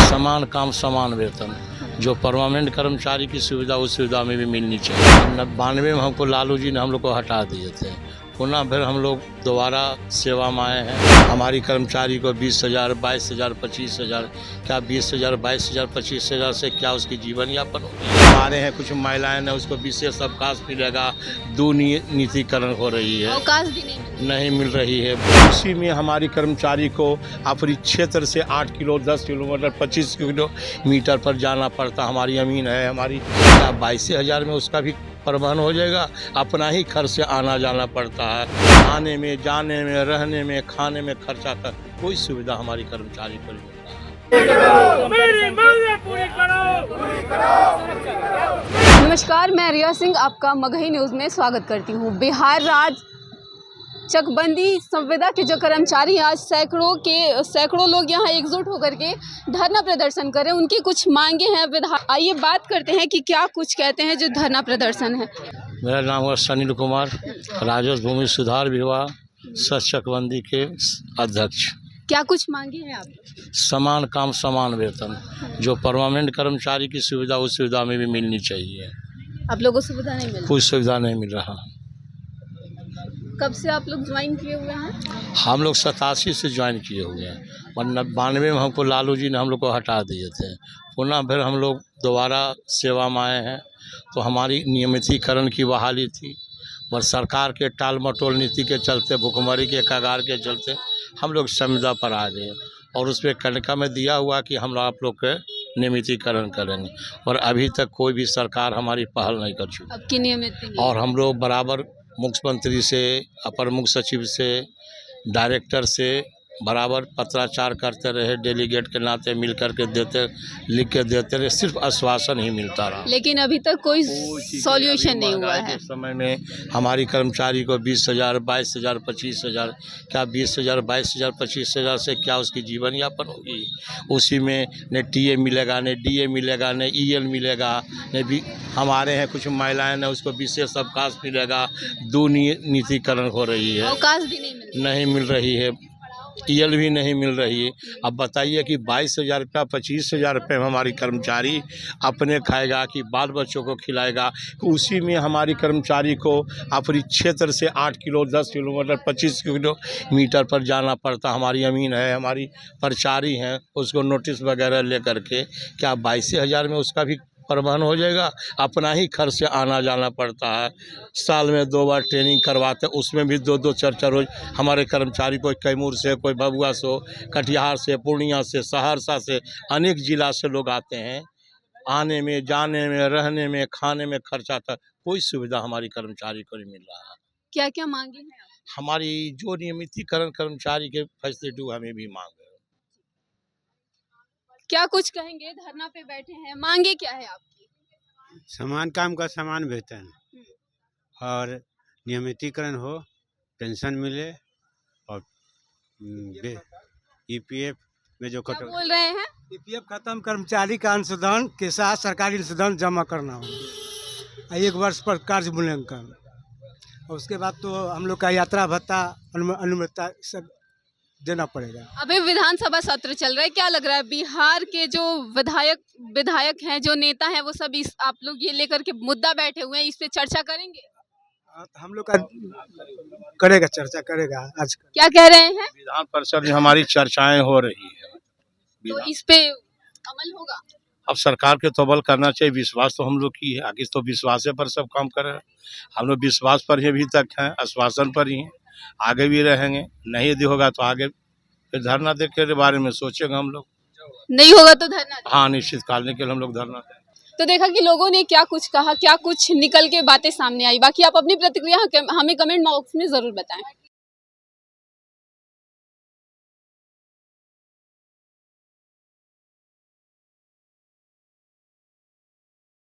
समान काम समान वेतन, जो परमानेंट कर्मचारी की सुविधा उस सुविधा में भी मिलनी चाहिए। 92 में हमको लालू जी ने हम लोग को हटा दिए थे, पुनः फिर हम लोग दोबारा सेवा में आए हैं। हमारी कर्मचारी को 20,000, 22,000, 25,000, क्या 20,000, 22,000, 25,000 से क्या उसकी जीवन यापन होगी। हमारे हैं कुछ महिलाएं ने उसको विशेष अवकाश मिलेगा, दुर्नीतिकरण हो रही है, अवकाश भी नहीं मिल रही है। उसी में हमारी कर्मचारी को अपनी क्षेत्र से 8 किलो 10 किलोमीटर 25 किलोमीटर पर जाना पड़ता। हमारी अमीन है, हमारी 22,000 में उसका भी परिवहन हो जाएगा, अपना ही खर्च से आना जाना पड़ता है। आने में, जाने में, रहने में, खाने में खर्चा का कोई सुविधा हमारी कर्मचारी को नहीं मिलता है। नमस्कार, मैं रिया सिंह आपका मगही न्यूज़ में स्वागत करती हूँ। बिहार राज्य चकबंदी संविदा के जो कर्मचारी आज सैकड़ों लोग यहाँ एकजुट होकर के धरना प्रदर्शन कर रहे हैं। उनकी कुछ मांगे हैं। आइए बात करते हैं कि क्या कुछ कहते हैं जो धरना प्रदर्शन है। मेरा नाम है सुनील कुमार, राजस्व भूमि सुधार विभाग चकबंदी के अध्यक्ष। क्या कुछ मांगे हैं आप? समान काम समान वेतन, जो परमानेंट कर्मचारी की सुविधा उस सुविधा में भी मिलनी चाहिए। आप लोगों को सुविधा नहीं मिल? कोई सुविधा नहीं मिल रहा। कब से आप लोग ज्वाइन किए हुए हैं? हम लोग 87 से ज्वाइन किए हुए हैं, वरना 92 में हमको लालू जी ने हम लोग को हटा दिए थे, पुनः फिर हम लोग दोबारा सेवा में आए हैं। तो हमारी नियमितीकरण की बहाली थी, पर सरकार के टाल मटोल नीति के चलते, भुखमरी के कगार के चलते हम लोग संविदा पर आ गए और उस पर कनिका में दिया हुआ कि हम आप लोग के नियमितीकरण करेंगे, और अभी तक कोई भी सरकार हमारी पहल नहीं कर चुकी। आपकी नियमित और हम लोग बराबर मुख्यमंत्री से, अपर मुख्य सचिव से, डायरेक्टर से बराबर पत्राचार करते रहे, डेलीगेट के नाते मिल करके लिख के देते रहे, सिर्फ आश्वासन ही मिलता रहा। लेकिन अभी तक कोई सॉल्यूशन नहीं हुआ है। समय में हमारी कर्मचारी को 20,000, 22,000, 25,000, क्या 20,000, 22,000, 25,000 से क्या उसकी जीवन यापन होगी। उसी में न टीए मिलेगा, न डीए मिलेगा, न ईएल मिलेगा, न भी हमारे हैं कुछ महिलाएं ने उसको विशेष अवकाश मिलेगा, दुर्नीतिकरण हो रही है, अवकाश भी नहीं मिल रही है, ईएल भी नहीं मिल रही है। अब बताइए कि 22,000 रुपया, 25,000 रुपये में हमारी कर्मचारी अपने खाएगा कि बाल बच्चों को खिलाएगा। तो उसी में हमारी कर्मचारी को अपनी क्षेत्र से 8 किलो 10 किलोमीटर 25 किलोमीटर पर जाना पड़ता। हमारी अमीन है, हमारी प्रचारी हैं, उसको नोटिस वगैरह ले करके क्या 22,000 में उसका भी परिवहन हो जाएगा, अपना ही खर्च से आना जाना पड़ता है। साल में 2 बार ट्रेनिंग करवाते, उसमें भी 2-2 4-4 रोज हमारे कर्मचारी कोई कैमूर से, कोई भभुआ से, कटिहार से, पूर्णिया से, सहरसा से, अनेक जिला से लोग आते हैं। आने में, जाने में, रहने में, खाने में खर्चा तक कोई सुविधा हमारी कर्मचारी को नहीं मिल रहा है। क्या क्या मांगे हैं आप? हमारी जो नियमितीकरण कर्मचारी के फैसिलिटी हमें भी मांग है। क्या कुछ कहेंगे? धरना पे बैठे हैं, मांगे क्या है आपकी? समान काम का समान वेतन और नियमितीकरण हो, पेंशन मिले और ईपीएफ में जो क्या बोल रहे हैं? ईपीएफ खत्म, कर्मचारी का अंशदान के साथ सरकारी अंशदान जमा करना होगा, 1 वर्ष पर कार्य मूल्यांकन, और उसके बाद तो हम लोग का यात्रा भत्ता, अनुमति सब देना पड़ेगा। अभी विधानसभा सत्र चल रहा है, क्या लग रहा है बिहार के जो विधायक हैं, जो नेता हैं, वो सब आप लोग ये लेकर के मुद्दा बैठे हुए हैं, इस पे चर्चा करेंगे? हम लोग का करेगा, चर्चा करेगा। आज क्या कह रहे हैं? विधान परिषद में हमारी चर्चाएं हो रही है, तो इस पे अमल होगा? अब सरकार के तो अमल करना चाहिए। विश्वास तो हम लोग की है, आगे तो विश्वास पर सब काम कर रहे हैं। हम लोग विश्वास पर ही अभी तक हैं, आश्वासन पर ही हैं, आगे भी रहेंगे। नहीं यदि होगा तो आगे फिर धरना दे के बारे में सोचेंगे हम लोग। नहीं होगा तो धरना? हाँ, निश्चित काल के लिए हम लोग धरना दें। तो देखा कि लोगों ने क्या कुछ कहा, क्या कुछ निकल के बातें सामने आई। बाकी आप अपनी प्रतिक्रिया हमें कमेंट बॉक्स में जरूर बताएं।